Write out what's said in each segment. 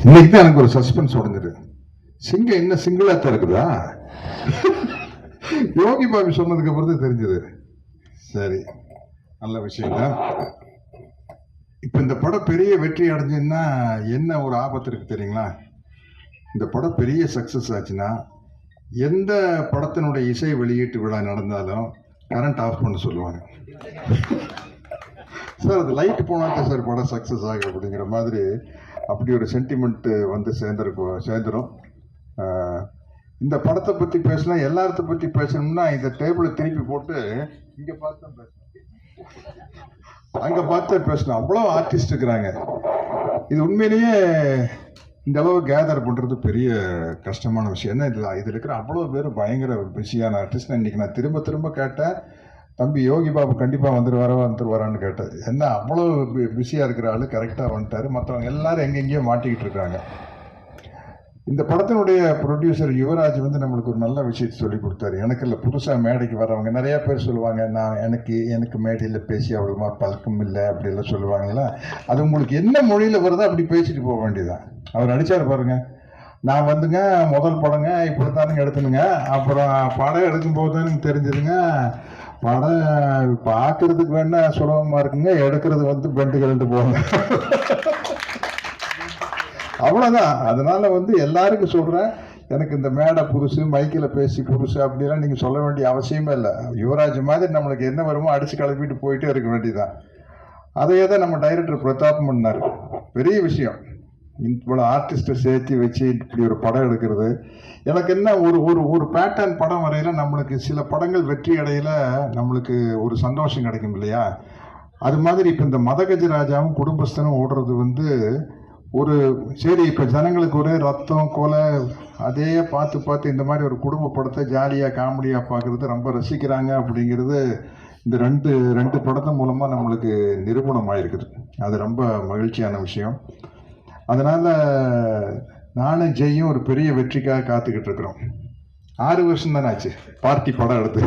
இன்னைக்கு தான் எனக்கு ஒரு சஸ்பென்ஸ் உடஞ்சிரு. சிங்கம் என்ன சிங்கிளா தான் இருக்குதா? யோகி பாபி சொன்னதுக்கு அப்புறம் தான் தெரிஞ்சது. சரி, நல்ல விஷயம் தான். இப்ப இந்த படம் பெரிய வெற்றி அடைஞ்சுன்னா என்ன ஒரு ஆபத்து இருக்கு தெரியுங்களா? இந்த படம் பெரிய சக்சஸ் ஆச்சுன்னா எந்த படத்தினுடைய இசை வெளியீட்டு விழா நடந்தாலும் கரண்ட் ஆஃப் பண்ண சொல்லுவாங்க. சார் அது லைட் போனாக்க சார் படம் சக்ஸஸ் ஆகும் அப்படிங்கிற மாதிரி அப்படி ஒரு சென்டிமெண்ட் வந்து சேர்ந்துடும். இந்த படத்தை பற்றி பேசினா எல்லாத்த பற்றி பேசணும்னா இந்த டேபிளை திருப்பி போட்டு இங்கே பார்த்து தான் பேசணும், அங்கே பார்த்து பேசணும். அவ்வளோ ஆர்டிஸ்ட் இருக்கிறாங்க. இது உண்மையிலேயே இந்த அளவு கேதர் பண்ணுறது பெரிய கஷ்டமான விஷயம். என்ன இதில் இருக்கிற அவ்வளோ பேர் பயங்கர பிஸியான ஆர்டிஸ்ட். இன்னைக்கு நான் திரும்ப திரும்ப கேட்டேன், தம்பி யோகி பாபு கண்டிப்பாக வந்துருவாரான்னு கேட்டேன். என்ன அவ்வளோ பிஸியாக இருக்கிற ஆள் கரெக்டாக வந்துட்டார். மற்றவங்க எல்லாரும் எங்கெங்கேயோ மாட்டிக்கிட்டு இருக்காங்க. இந்த படத்தினுடைய ப்ரொடியூசர் யுவராஜ் வந்து நம்மளுக்கு ஒரு நல்ல விஷயத்தை சொல்லி கொடுத்தாரு. எனக்கு இல்லை, புதுசாக மேடைக்கு வர்றவங்க நிறையா பேர் சொல்லுவாங்க, நான் எனக்கு மேடையில் பேசி அவ்வளோமா பழக்கம் இல்லை அப்படிலாம் சொல்லுவாங்களா. அது உங்களுக்கு என்ன மொழியில் வருதோ அப்படி பேசிட்டு போக வேண்டியதான். அவர் நடிச்சார் பாருங்க, நான் வந்துங்க முதல் படங்க இப்படித்தானுங்க எடுத்துனுங்க, அப்புறம் படம் எடுக்கும்போது தானுங்க தெரிஞ்சதுங்க, படம் பார்க்கறதுக்கு வேணா சுலபமாக இருக்குங்க, எடுக்கிறது வந்து பெண்டுகள்ட்டு போங்க. அவ்வளோதான். அதனால வந்து எல்லாருக்கும் சொல்கிறேன், எனக்கு இந்த மேடை புதுசு, மைக்கில் பேசி புதுசு அப்படிலாம் நீங்கள் சொல்ல வேண்டிய அவசியமே இல்லை. யுவராஜ் மாதிரி நம்மளுக்கு என்ன வருமோ அடித்து கிளப்பிட்டு போயிட்டே இருக்க வேண்டியதான். அதையே தான் நம்ம டைரக்டர் பிரதாப் பண்ணார். பெரிய விஷயம், இவ்வளோ ஆர்டிஸ்ட்டை சேர்த்து வச்சு இப்படி ஒரு படம் எடுக்கிறது. எனக்கு என்ன ஒரு ஒரு ஒரு பேட்டர்ன் படம் வரையில் நம்மளுக்கு சில படங்கள் வெற்றி அடையில நம்மளுக்கு ஒரு சந்தோஷம் கிடைக்கும் இல்லையா? அது மாதிரி இப்போ இந்த மதகஜராஜாவும் குடும்பஸ்தனும் ஓடுறது வந்து ஒரு சரி, இப்போ ஜனங்களுக்கு ஒரே ரத்தம் கொலை அதே பார்த்து பார்த்து இந்த மாதிரி ஒரு குடும்ப படத்தை ஜாலியாக காமெடியாக பார்க்குறது ரொம்ப ரசிக்கிறாங்க அப்படிங்கிறது இந்த ரெண்டு படத்தின் மூலமாக நம்மளுக்கு நிரூபணமாயிருக்குது. அது ரொம்ப மகிழ்ச்சியான விஷயம். அதனால் நானும் ஜெய்யும் ஒரு பெரிய வெற்றிக்காக காத்துக்கிட்டு இருக்கிறோம். 6 வருஷம் தானே ஆச்சு பார்ட்டி படம் எடுத்து.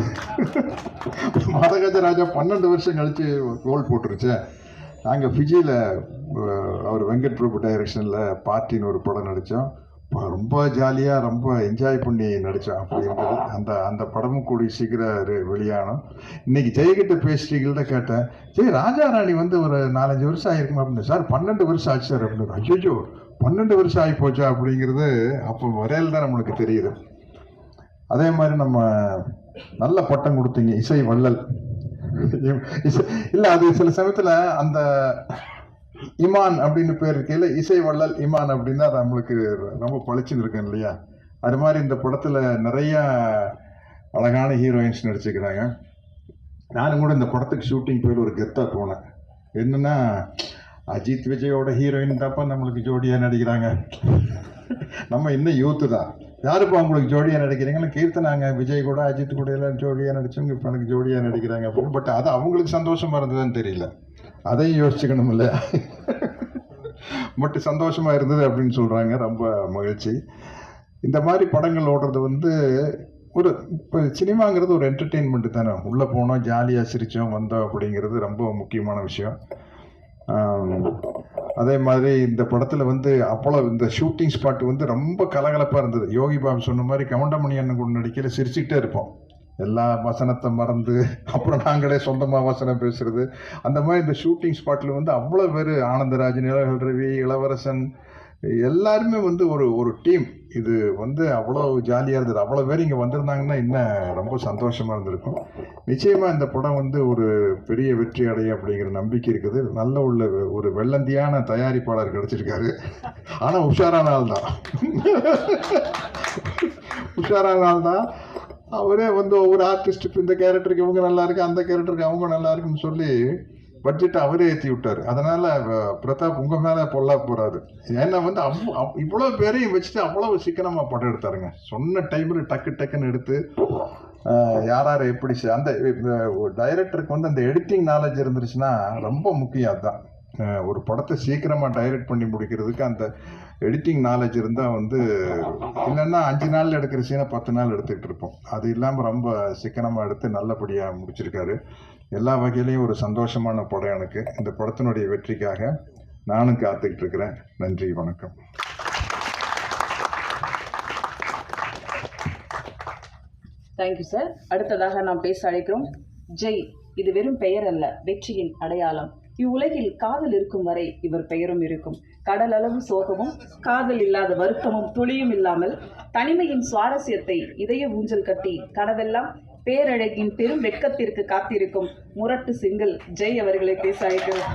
மதகஜராஜா 12 வருஷம் கழித்து கோல் போட்டுருச்சு. நாங்கள் ஃபிஜியில் அவர் வெங்கட் பிரபு டைரக்ஷனில் பார்ட்டின்னு ஒரு படம் நடித்தோம். ரொம்ப ஜாலியாக ரொம்ப என்ஜாய் பண்ணி நடித்தோம். அப்படி இருந்தது. அந்த படமும் கூடி சீக்கிரம் வெளியானோம். இன்னைக்கு ஜெயகிட்ட பேசிட்டீங்கள்ட்ட கேட்டேன், ராஜா ராணி வந்து ஒரு 4-5 வருஷம் ஆகிருக்குமா அப்படின்னு. சார் 12 வருஷம் ஆச்சு சார் அப்படின்னு. ஐயோ 12 வருஷம் ஆகி போச்சா அப்படிங்கிறது அப்போ வரையில் தான் நம்மளுக்கு தெரியுது. அதே மாதிரி நம்ம நல்ல பட்டம் கொடுத்தீங்க, இசை வள்ளல். இல்லை, அது சில சமயத்தில் அந்த இமான் அப்படின்னு பேர் இருக்கையில் இசை வள்ளல் இமான் அப்படின்னா அது நம்மளுக்கு ரொம்ப பளிச்சுன்னு இருக்கேன் இல்லையா? அது மாதிரி இந்த படத்தில் நிறைய அழகான ஹீரோயின்ஸ் நடிச்சுக்கிறாங்க. நானும் கூட இந்த படத்துக்கு ஷூட்டிங் போய் ஒரு கெத்தாக போனேன். என்னன்னா, அஜித் விஜயோட ஹீரோயின் தாப்பா நம்மளுக்கு ஜோடியாக நடிக்கிறாங்க. நம்ம இன்னும் யூத்து தான். யாருப்பா அவங்களுக்கு ஜோடியாக நடிக்கிறீங்கன்னா, கீர்த்தனாங்க விஜய் கூட அஜித் கூட எல்லாம் ஜோடியாக நடிச்சவங்க இப்போ எனக்கு ஜோடியாக நடிக்கிறாங்க அப்படின்னு. பட் அது அவங்களுக்கு சந்தோஷமா இருந்ததுன்னு தெரியல, அதையும் யோசிச்சுக்கணும் இல்லையா? பட் சந்தோஷமா இருந்தது அப்படின்னு சொல்றாங்க. ரொம்ப மகிழ்ச்சி. இந்த மாதிரி படங்கள் ஓடுறது வந்து ஒரு இப்போ சினிமாங்கிறது ஒரு என்டர்டெயின்மெண்ட் தானே. உள்ளே போனோம், ஜாலியாக சிரித்தோம் வந்தோம் அப்படிங்கிறது ரொம்ப முக்கியமான விஷயம். அதே மாதிரி இந்த படத்தில் வந்து அப்போல இந்த ஷூட்டிங் ஸ்பாட் வந்து ரொம்ப கலகலப்பாக இருந்தது. யோகி பாபு சொன்ன மாதிரி கவுண்டமணி அண்ணன் கூட நடிக்கையில் சிரிச்சுக்கிட்டே இருப்போம். எல்லா வசனத்தை மறந்து அப்புறம் நாங்களே சொந்தமாக வசனம் பேசுறது. அந்த மாதிரி இந்த ஷூட்டிங் ஸ்பாட்டில் வந்து அவ்வளோ பேர், ஆனந்தராஜ், நிலகல் ரவி, இளவரசன் எல்லாருமே வந்து ஒரு டீம். இது வந்து அவ்வளோ ஜாலியாக இருந்தது. அவ்வளோ பேர் இங்கே வந்திருந்தாங்கன்னா இன்னும் ரொம்ப சந்தோஷமாக இருந்திருக்கும். நிச்சயமாக இந்த படம் வந்து ஒரு பெரிய வெற்றி அடையும் அப்படிங்கிற நம்பிக்கை இருக்குது. நல்ல ஒரு வெள்ளந்தியான தயாரிப்பாளர் கிடைச்சிருக்காரு. ஆனால் உஷாரான ஆள் தான். உஷாரான ஆள் தான். அவரே வந்து ஒவ்வொரு ஆர்டிஸ்ட்டுக்கு இந்த கேரக்டருக்கு இவங்க நல்லா இருக்கு, அந்த கேரக்டருக்கு அவங்க நல்லா இருக்குன்னு சொல்லி பட்ஜெட்டை அவரே ஏற்றி விட்டார். அதனால பிரதாப் உங்க மேலே பொல்லா போறாரு. ஏன்னா வந்து இவ்வளோ பேரையும் வச்சுட்டு அவ்வளோ சிக்கனமாக படம் எடுத்தாருங்க. சொன்ன டைமில் டக்குன்னு எடுத்து யார் எப்படி அந்த டைரக்டருக்கு வந்து அந்த எடிட்டிங் நாலேஜ் இருந்துருச்சுன்னா ரொம்ப முக்கியம். அதுதான் ஒரு படத்தை சீக்கிரமாக டைரக்ட் பண்ணி முடிக்கிறதுக்கு அந்த எடிட்டிங் நாலேஜ் இருந்தால் வந்து, இல்லைன்னா 5 நாள் எடுக்கிற சீனை 10 நாள் எடுத்துக்கிட்டு இருப்போம். அது இல்லாமல் ரொம்ப சிக்கனமாக எடுத்து நல்லபடியாக முடிச்சிருக்காரு. எல்லா வகையிலையும் ஒரு சந்தோஷமான படம் எனக்கு. இந்த படத்தினுடைய வெற்றிக்காக நானும் காத்துக்கிட்டு இருக்கிறேன். நன்றி, வணக்கம். Thank you sir. அடுத்ததாக நாம் பேச அழைக்கிறோம். ஜெய் இது வெறும் பெயர் அல்ல, வெற்றியின் அடையாளம். இவ்வுலகில் காதல் இருக்கும் வரை இவர் பெயரும் இருக்கும். கடல் அளவு சோகமும் காதல் இல்லாத வருத்தமும் துளியும் இல்லாமல் தனிமையின் சுவாரஸ்யத்தை இதய ஊஞ்சல் கட்டி கனவெல்லாம் பேரழகின் பெரும் வெட்கத்திற்கு காத்திருக்கும் முரட்டு சிங்கிள் ஜெய் அவர்களை பேச அழைக்கிறோம்.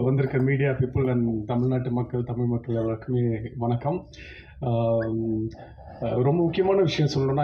வந்திருக்க மீடியா பீப்புள் அண்ட் தமிழ்நாட்டு மக்கள், தமிழ் மக்கள் எல்லாருக்குமே வணக்கம். ரொம்ப முக்கியமான விஷயம் சொல்லணும்னா,